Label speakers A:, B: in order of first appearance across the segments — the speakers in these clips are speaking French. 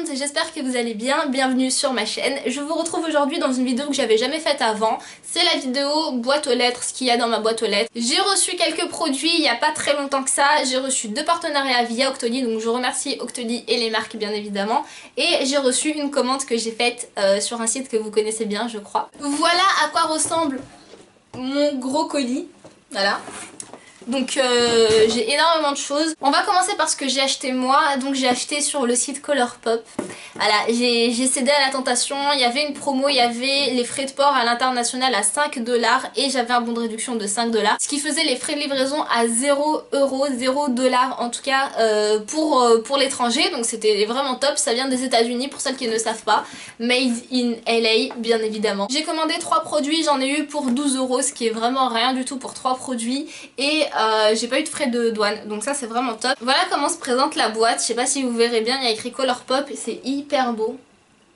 A: monde, j'espère que vous allez bien, bienvenue sur ma chaîne. Je vous retrouve aujourd'hui dans une vidéo que j'avais jamais faite avant. C'est la vidéo boîte aux lettres, ce qu'il y a dans ma boîte aux lettres. J'ai reçu quelques produits il n'y a pas très longtemps que ça. J'ai reçu 2 partenariats via Octoly, donc je remercie Octoly et les marques bien évidemment. Et j'ai reçu une commande que j'ai faite sur un site que vous connaissez bien je crois. Voilà à quoi ressemble mon gros colis, voilà. Donc j'ai énormément de choses. On va commencer par ce que j'ai acheté moi. Donc j'ai acheté sur le site Colourpop. Voilà, j'ai cédé à la tentation. Il y avait une promo, il y avait les frais de port à l'international à 5 $ et j'avais un bon de réduction de 5 $. Ce qui faisait les frais de livraison à 0 €, 0 $ en tout cas pour l'étranger. Donc c'était vraiment top. Ça vient des États-Unis pour celles qui ne savent pas. Made in LA bien évidemment. J'ai commandé 3 produits, j'en ai eu pour 12 €, ce qui est vraiment rien du tout pour 3 produits. Et j'ai pas eu de frais de douane, donc ça c'est vraiment top. Voilà comment se présente la boîte, je sais pas si vous verrez bien, il y a écrit Colourpop et c'est hyper beau.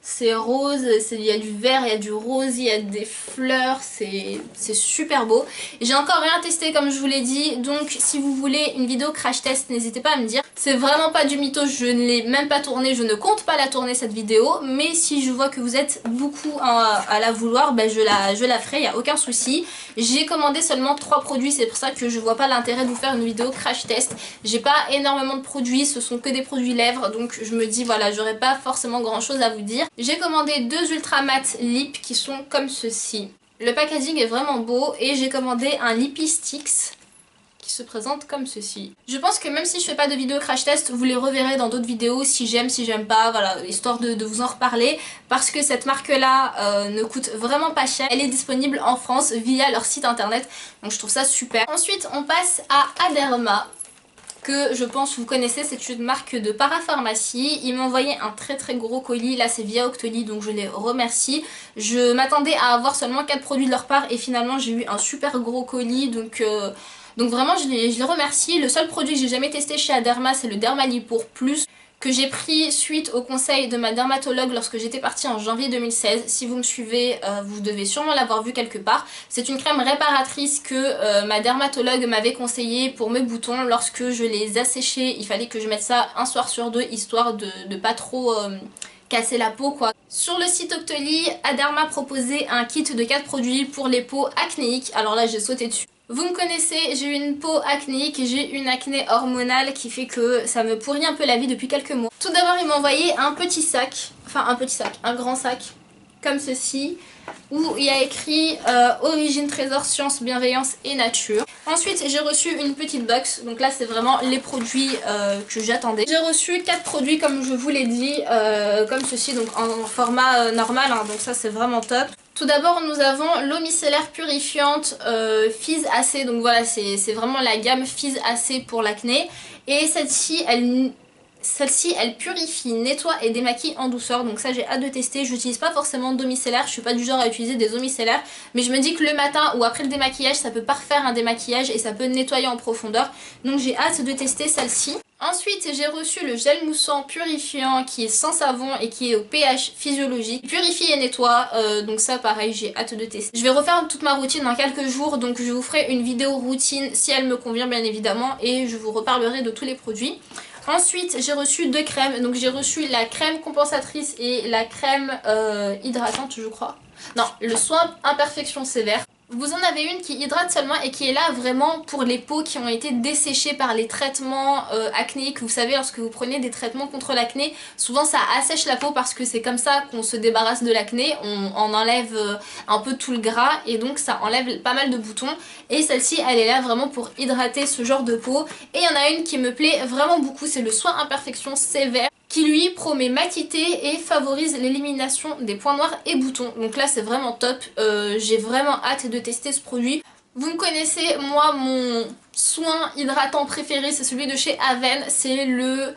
A: C'est rose, il y a du vert, il y a du rose, il y a des fleurs, c'est super beau. J'ai encore rien testé comme je vous l'ai dit, donc si vous voulez une vidéo crash test, n'hésitez pas à me dire. C'est vraiment pas du mytho, je ne l'ai même pas tournée, je ne compte pas la tourner cette vidéo, mais si je vois que vous êtes beaucoup à la vouloir, ben je la ferai, il n'y a aucun souci. J'ai commandé seulement 3 produits, c'est pour ça que je vois pas l'intérêt de vous faire une vidéo crash test. J'ai pas énormément de produits, ce sont que des produits lèvres, donc je me dis voilà, j'aurais pas forcément grand chose à vous dire. J'ai commandé 2 Ultra Matte Lip qui sont comme ceci. Le packaging est vraiment beau et j'ai commandé un Lippy Sticks qui se présente comme ceci. Je pense que même si je fais pas de vidéo crash test, vous les reverrez dans d'autres vidéos si j'aime, si j'aime pas, voilà, histoire de vous en reparler parce que cette marque là ne coûte vraiment pas cher. Elle est disponible en France via leur site internet, donc je trouve ça super. Ensuite on passe à Aderma, que je pense vous connaissez, c'est une marque de parapharmacie. Ils m'ont envoyé un très gros colis, là c'est via Octoly donc je les remercie. Je m'attendais à avoir seulement 4 produits de leur part et finalement j'ai eu un super gros colis donc vraiment je les remercie. Le seul produit que j'ai jamais testé chez Aderma c'est le Dermalipour Plus, que j'ai pris suite au conseil de ma dermatologue lorsque j'étais partie en janvier 2016. Si vous me suivez, vous devez sûrement l'avoir vu quelque part. C'est une crème réparatrice que ma dermatologue m'avait conseillé pour mes boutons. Lorsque je les asséchais, il fallait que je mette ça un soir sur 2 histoire de pas trop casser la peau quoi. Sur le site Octoly, Aderma proposait un kit de 4 produits pour les peaux acnéiques. Alors là j'ai sauté dessus. Vous me connaissez, j'ai une peau acnéique et j'ai une acné hormonale qui fait que ça me pourrit un peu la vie depuis quelques mois. Tout d'abord il m'a envoyé un petit sac, un grand sac comme ceci, où il y a écrit origine, trésor, science, bienveillance et nature. Ensuite j'ai reçu une petite box, donc là c'est vraiment les produits que j'attendais. J'ai reçu 4 produits comme je vous l'ai dit, comme ceci, donc en format normal, hein, donc ça c'est vraiment top. Tout d'abord nous avons l'eau micellaire purifiante Fizz AC, donc voilà c'est vraiment la gamme Fizz AC pour l'acné. Et celle-ci elle purifie, nettoie et démaquille en douceur, donc ça j'ai hâte de tester. J'utilise pas forcément d'eau micellaire, je suis pas du genre à utiliser des eaux micellaires, mais je me dis que le matin ou après le démaquillage ça peut parfaire un démaquillage et ça peut nettoyer en profondeur, donc j'ai hâte de tester celle-ci. Ensuite j'ai reçu le gel moussant purifiant qui est sans savon et qui est au pH physiologique. Purifie et nettoie, donc ça pareil j'ai hâte de tester. Je vais refaire toute ma routine dans quelques jours, donc je vous ferai une vidéo routine si elle me convient bien évidemment et je vous reparlerai de tous les produits. Ensuite j'ai reçu 2 crèmes, donc j'ai reçu la crème compensatrice et la crème hydratante je crois. Non, le soin imperfection sévère. Vous en avez une qui hydrate seulement et qui est là vraiment pour les peaux qui ont été desséchées par les traitements acnéiques. Vous savez, lorsque vous prenez des traitements contre l'acné, souvent ça assèche la peau parce que c'est comme ça qu'on se débarrasse de l'acné. On enlève un peu tout le gras et donc ça enlève pas mal de boutons. Et celle-ci, elle est là vraiment pour hydrater ce genre de peau. Et il y en a une qui me plaît vraiment beaucoup, c'est le soin imperfection sévère, qui lui promet matité et favorise l'élimination des points noirs et boutons. Donc là c'est vraiment top, j'ai vraiment hâte de tester ce produit. Vous me connaissez, moi mon soin hydratant préféré c'est celui de chez Aven, c'est le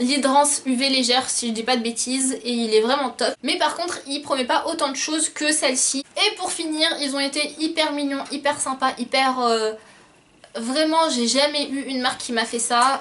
A: l'hydrance UV légère si je dis pas de bêtises, et il est vraiment top. Mais par contre il promet pas autant de choses que celle-ci. Et pour finir ils ont été hyper mignons, hyper sympas, hyper... Vraiment j'ai jamais eu une marque qui m'a fait ça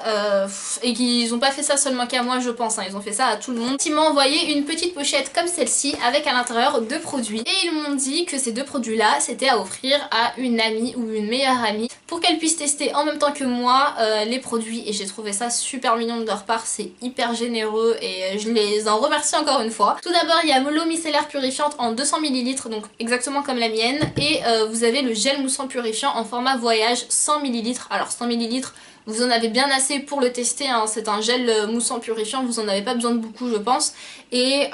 A: et qu'ils ont pas fait ça seulement qu'à moi je pense, hein, ils ont fait ça à tout le monde. Ils m'ont envoyé une petite pochette comme celle-ci avec à l'intérieur 2 produits et ils m'ont dit que ces 2 produits là c'était à offrir à une amie ou une meilleure amie pour qu'elle puisse tester en même temps que moi les produits, et j'ai trouvé ça super mignon de leur part, c'est hyper généreux et je les en remercie encore une fois. Tout d'abord il y a l'eau micellaire purifiante en 200 ml, donc exactement comme la mienne, et vous avez le gel moussant purifiant en format voyage 100 ml. Alors 100 ml, vous en avez bien assez pour le tester, hein. C'est un gel moussant purifiant, vous en avez pas besoin de beaucoup je pense, et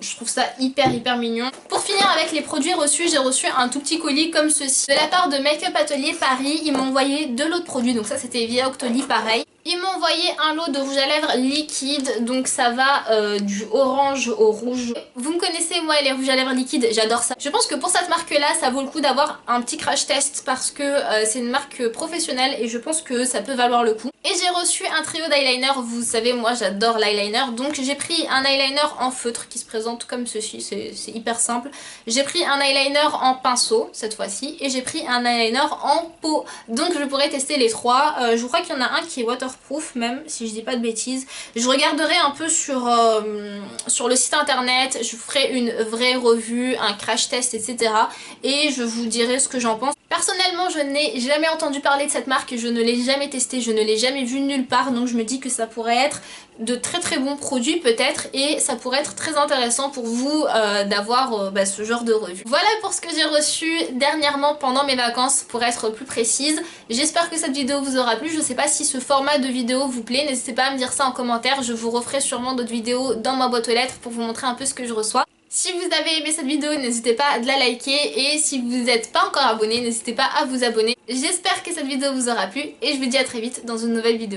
A: je trouve ça hyper mignon. Pour finir avec les produits reçus, j'ai reçu un tout petit colis comme ceci. De la part de Make Up Atelier Paris, ils m'ont envoyé de l'autre produit, donc ça c'était via Octoly pareil. Ils m'ont envoyé un lot de rouge à lèvres liquide, donc ça va du orange au rouge. Vous me connaissez, moi les rouges à lèvres liquides, j'adore ça. Je pense que pour cette marque là, ça vaut le coup d'avoir un petit crash test parce que c'est une marque professionnelle et je pense que ça peut valoir le coup. Et j'ai reçu un trio d'eyeliner, vous savez moi j'adore l'eyeliner, donc j'ai pris un eyeliner en feutre qui se présente comme ceci, c'est hyper simple. J'ai pris un eyeliner en pinceau cette fois-ci et j'ai pris un eyeliner en pot, donc je pourrais tester les trois. Je crois qu'il y en a un qui est waterproof même si je dis pas de bêtises. Je regarderai un peu sur le site internet, je vous ferai une vraie revue, un crash test etc. et je vous dirai ce que j'en pense. Personnellement je n'ai jamais entendu parler de cette marque, je ne l'ai jamais testé, je ne l'ai jamais vu nulle part, donc je me dis que ça pourrait être de très bons produits peut-être, et ça pourrait être très intéressant pour vous d'avoir ce genre de revue. Voilà pour ce que j'ai reçu dernièrement pendant mes vacances pour être plus précise. J'espère que cette vidéo vous aura plu, je ne sais pas si ce format de vidéo vous plaît, n'hésitez pas à me dire ça en commentaire, je vous referai sûrement d'autres vidéos dans ma boîte aux lettres pour vous montrer un peu ce que je reçois. Si vous avez aimé cette vidéo, n'hésitez pas à la liker, et si vous n'êtes pas encore abonné, n'hésitez pas à vous abonner. J'espère que cette vidéo vous aura plu et je vous dis à très vite dans une nouvelle vidéo.